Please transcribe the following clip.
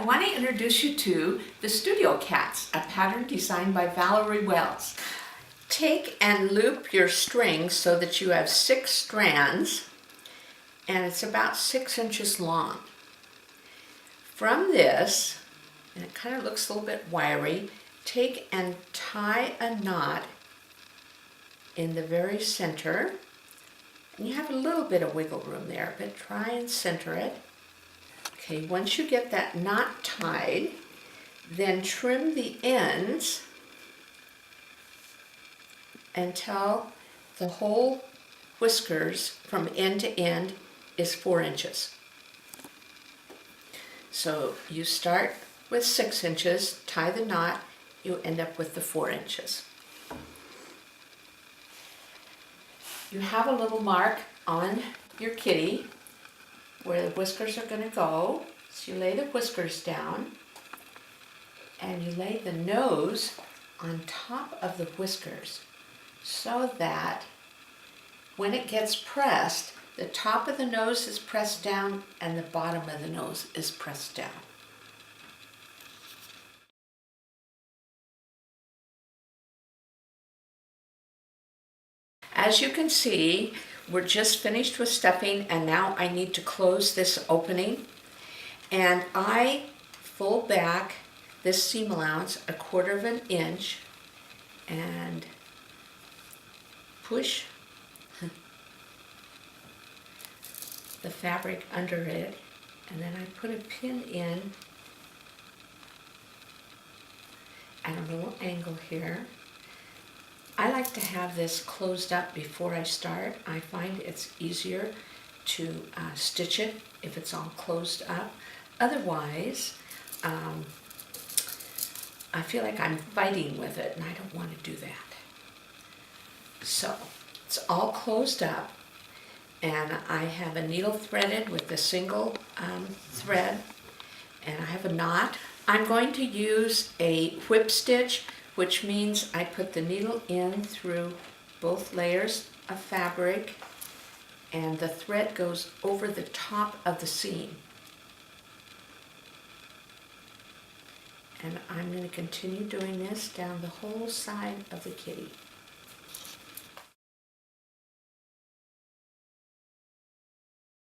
I want to introduce you to the Studio Cats, a pattern designed by Valori Wells. Take and loop your string so that you have 6 strands, and it's about 6 inches long. From this, and it kind of looks a little bit wiry, take and tie a knot in the very center. And you have a little bit of wiggle room there, but try and center it. Okay, once you get that knot tied, then trim the ends until the whole whiskers from end to end is 4 inches. So you start with 6 inches, tie the knot, you end up with the 4 inches. You have a little mark on your kitty where the whiskers are going to go. So you lay the whiskers down and you lay the nose on top of the whiskers so that when it gets pressed, the top of the nose is pressed down and the bottom of the nose is pressed down. As you can see, we're just finished with stuffing and now I need to close this opening. And I fold back this seam allowance 1/4 inch and push the fabric under it, and then I put a pin in at a little angle here. I like to have this closed up before I start. I find it's easier to stitch it if it's all closed up. Otherwise, I feel like I'm fighting with it and I don't want to do that. So it's all closed up and I have a needle threaded with a single thread and I have a knot. I'm going to use a whip stitch, which means I put the needle in through both layers of fabric and the thread goes over the top of the seam. And I'm going to continue doing this down the whole side of the kitty.